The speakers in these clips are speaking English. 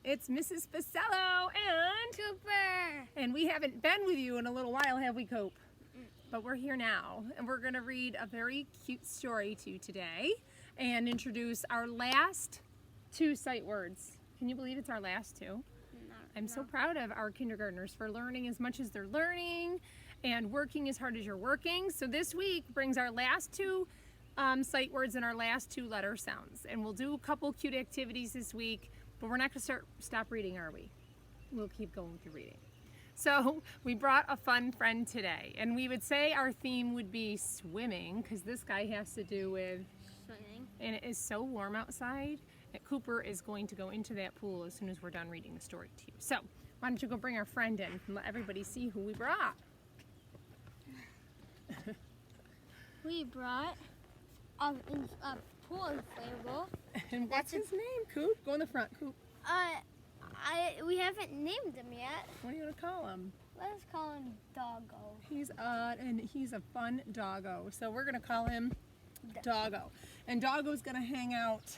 It's Mrs. Posello and Cooper. And we haven't been with you in a little while, have we, Cope? But we're here now, and we're going to read a very cute story to you today and introduce our last two sight words. Can you believe it's our last two? I'm so proud of our kindergartners for learning as much as they're learning and working as hard as you're working. So this week brings our last two sight words and our last two letter sounds. And we'll do a couple cute activities this week, but we're not going to stop reading, are we? We'll keep going through reading. So we brought a fun friend today, and we would say our theme would be swimming, because this guy has to do with Swimming. and it is so warm outside that Cooper is going to go into that pool as soon as we're done reading the story to you. So why don't you go bring our friend in and let everybody see who we brought. We brought a pool inflatable. And what's his name, Coop? Go in the front, Coop. We haven't named him yet. What are you going to call him? Let's call him Doggo. He's and he's a fun doggo. So we're going to call him Doggo. And Doggo's going to hang out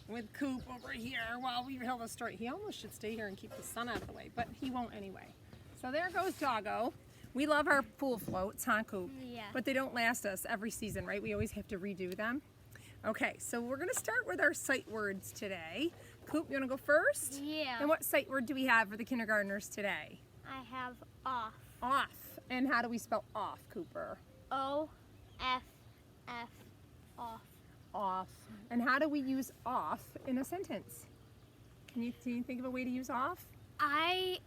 with Coop over here while we tell the story. He almost should stay here and keep the sun out of the way, but he won't anyway. So there goes Doggo. We love our pool floats, huh, Coop? Yeah. But they don't last us every season, right? We always have to redo them. Okay, so we're going to start with our sight words today. Coop, you want to go first? Yeah. And what sight word do we have for the kindergartners today? I have off. Off. And how do we spell off, Cooper? O-F-F. Off. Off. And how do we use off in a sentence? Can you think of a way to use off? I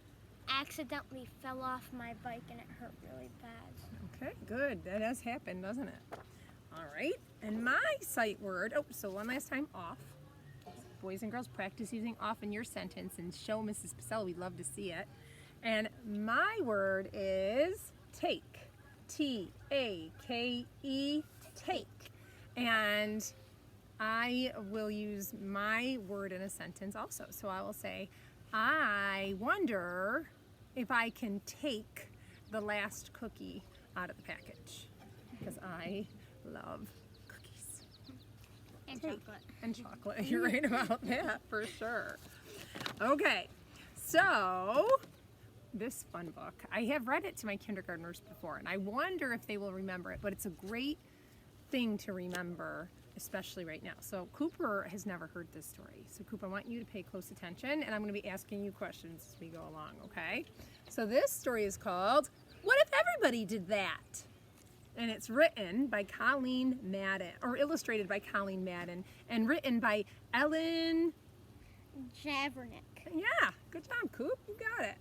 accidentally fell off my bike and it hurt really bad. Okay, good. That has happened, doesn't it? All right. And my sight word, so one last time, off. Boys and girls, practice using off in your sentence and show Mrs. Posello. We'd love to see it. And my word is take. T-A-K-E, take. And I will use my word in a sentence also. So I will say, I wonder if I can take the last cookie out of the package, because I love cookies. And Take. chocolate. And chocolate. You're right about that, for sure. Okay, so this fun book, I have read it to my kindergartners before, and I wonder if they will remember it, but it's a great thing to remember, especially right now. So Cooper has never heard this story. So Cooper, I want you to pay close attention, and I'm going to be asking you questions as we go along, okay? So this story is called, What If Everybody Did That? And it's written by Colleen Madden, or illustrated by Colleen Madden, and written by Ellen Javernick. Yeah, good job, Coop. You got it.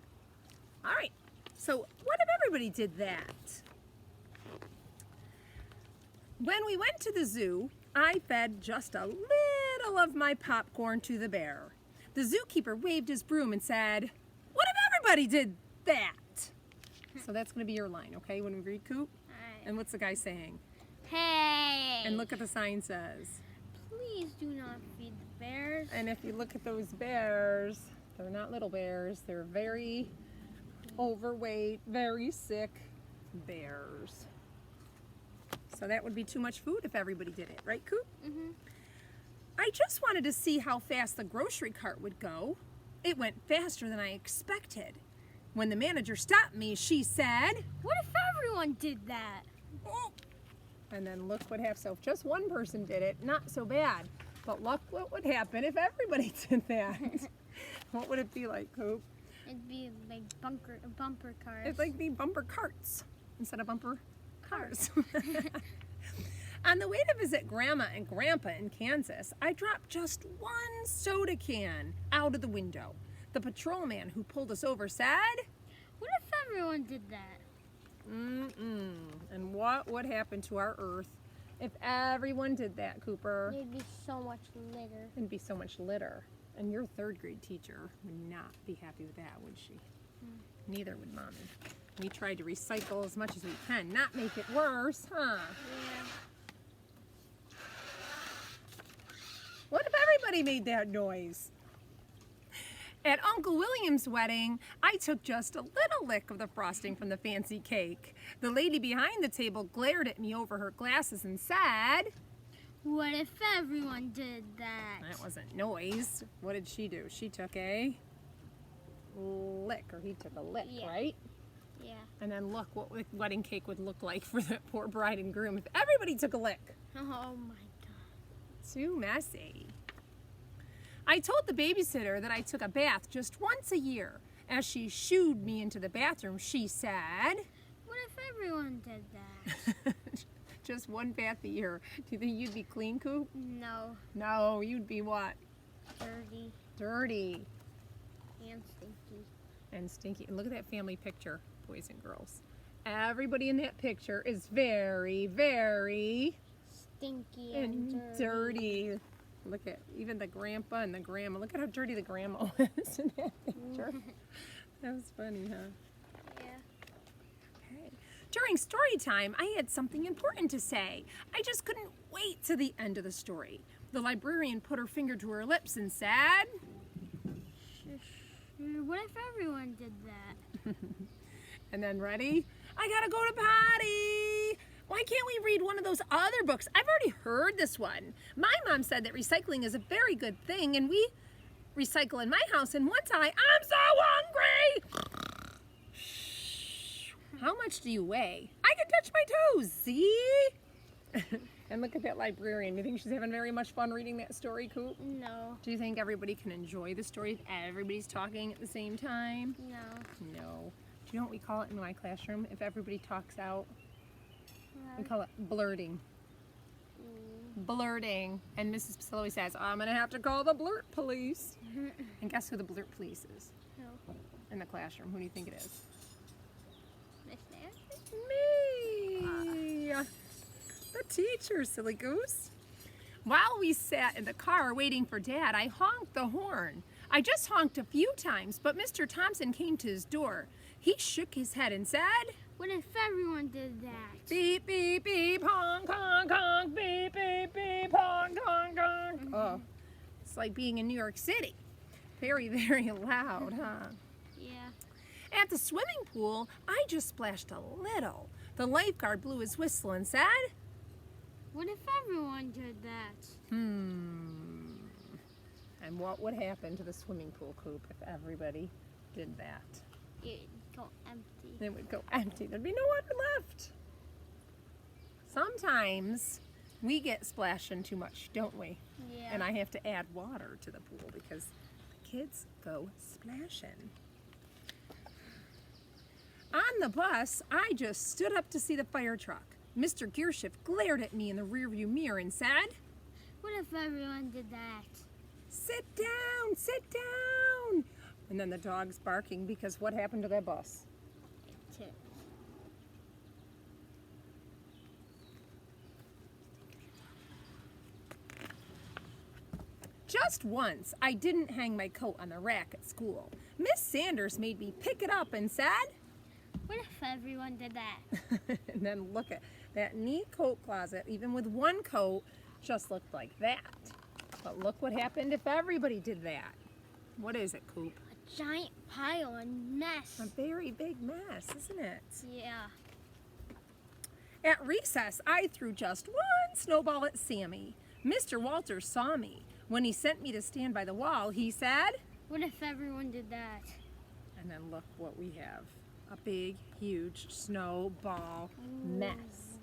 All right. So, what if everybody did that? When we went to the zoo, I fed just a little of my popcorn to the bear. The zookeeper waved his broom and said, "What if everybody did that?" So that's going to be your line, okay, when we read, Coop? And what's the guy saying? Hey! And look at the sign says. Please do not feed the bears. And if you look at those bears, they're not little bears. They're very overweight, very sick bears. So that would be too much food if everybody did it, right, Coop? Mm-hmm. I just wanted to see how fast the grocery cart would go. It went faster than I expected. When the manager stopped me, she said, What if everyone did that? "Oh." And then look what happened. So if just one person did it, not so bad. But look what would happen if everybody did that. What would it be like, Coop? It'd be like bumper cars. It'd like be bumper carts instead of bumper cars. On the way to visit Grandma and Grandpa in Kansas, I dropped just one soda can out of the window. The patrolman who pulled us over said, What if everyone did that? And what would happen to our earth if everyone did that, Cooper? There'd be so much litter. It'd be so much litter. And your third grade teacher would not be happy with that, would she? Neither would Mommy. We tried to recycle as much as we can, not make it worse, huh? Yeah. What if everybody made that noise? At Uncle William's wedding, I took just a little lick of the frosting from the fancy cake. The lady behind the table glared at me over her glasses and said, What if everyone did that? That wasn't noise. What did she do? She took a lick, or he took a lick, Yeah. right? Yeah. And then look what wedding cake would look like for the poor bride and groom if everybody took a lick. Oh my god. Too messy. I told the babysitter that I took a bath just once a year. As she shooed me into the bathroom, she said, What if everyone did that? just one bath a year. Do you think you'd be clean, Coop? No. No, you'd be what? Dirty Dirty and stinky. and stinky. And look at that family picture, boys and girls. Everybody in that picture is very, very Stinky and dirty. Look at even the grandpa and the grandma. Look at how dirty the grandma was in that picture. That was funny, huh? Yeah. Okay. During story time, I had something important to say. I just couldn't wait to the end of the story. The librarian put her finger to her lips and said, What if everyone did that? and then ready? I gotta go to potty. Why can't we read one of those other books? I've already heard this one. My mom said that recycling is a very good thing, and we recycle in my house. And once I'm so hungry. How much do you weigh? I can touch my toes, see? And look at that librarian. You think she's having very much fun reading that story, Coop? No. Do you think everybody can enjoy the story if everybody's talking at the same time? No. No. Do you know what we call it in my classroom? If everybody talks out, we call it blurting. Blurting. And Mrs. Posello always says, I'm going to have to call the blurt police. And guess who the blurt police is No. in the classroom? Who do you think it is? Miss Nancy? Me. The teacher, silly goose. While we sat in the car waiting for Dad, I honked the horn. I just honked a few times, but Mr. Thompson came to his door. He shook his head and said, What if everyone did that? beep, beep, beep, honk, honk, honk, beep, beep, beep, honk, honk, honk. Oh, it's like being in New York City. Very, very loud, huh? Yeah. At the swimming pool, I just splashed a little. The lifeguard blew his whistle and said, What if everyone did that? And what would happen to the swimming pool, Coop, if everybody did that? It'd go empty. It would go empty. There'd be no water left. Sometimes we get splashing too much, don't we? Yeah. And I have to add water to the pool because the kids go splashing. On the bus, I just stood up to see the fire truck. Mr. Gearshift glared at me in the rearview mirror and said, What if everyone did that? sit down, sit down. And then the dog's barking because what happened to that bus? It tipped. Just once, I didn't hang my coat on the rack at school. Miss Sanders made me pick it up and said, What if everyone did that? and then look at that neat coat closet, even with one coat, just looked like that. But look what happened if everybody did that. What is it, Coop? A giant pile and mess. A very big mess, isn't it? Yeah. At recess, I threw just one snowball at Sammy. Mr. Walters saw me. When he sent me to stand by the wall, he said, What if everyone did that? and then look what we have. A big, huge snowball mess.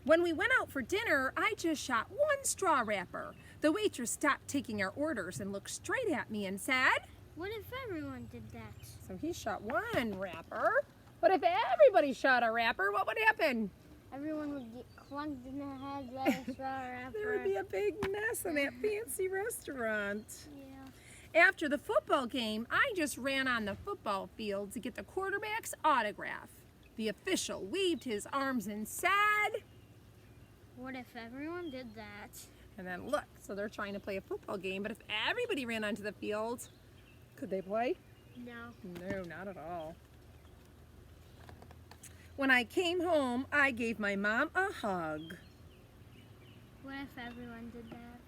When we went out for dinner, I just shot one straw wrapper. The waitress stopped taking our orders and looked straight at me and said, What if everyone did that? so he shot one wrapper. But if everybody shot a wrapper, what would happen? Everyone would get clunked in their heads by a straw wrapper. There would be a big mess in that fancy restaurant. Yeah. After the football game, I just ran on the football field to get the quarterback's autograph. The official waved his arms and said, What if everyone did that? and then look, so they're trying to play a football game, but if everybody ran onto the field, could they play? No. No, not at all. When I came home, I gave my mom a hug. What if everyone did that?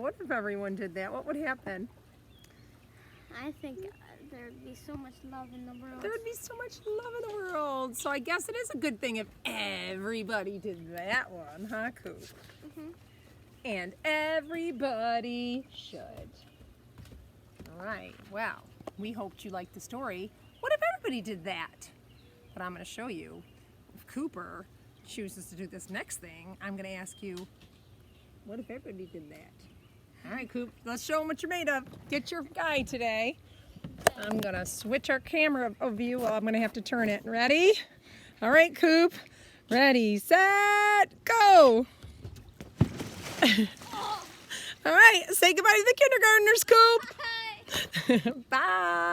What if everyone did that? What would happen? I think there'd be so much love in the world. There would be so much love in the world. So I guess it is a good thing if everybody did that one, huh, Coop? Mhm. And everybody should. All right, well, we hoped you liked the story. What if everybody did that? But I'm going to show you. If Cooper chooses to do this next thing, I'm going to ask you, what if everybody did that? All right, Coop, let's show them what you're made of. Get your guy today. I'm going to switch our camera view. Well, I'm going to have to turn it. Ready? All right, Coop. Ready, set, go. All right, say goodbye to the kindergartners, Coop. Bye. Bye.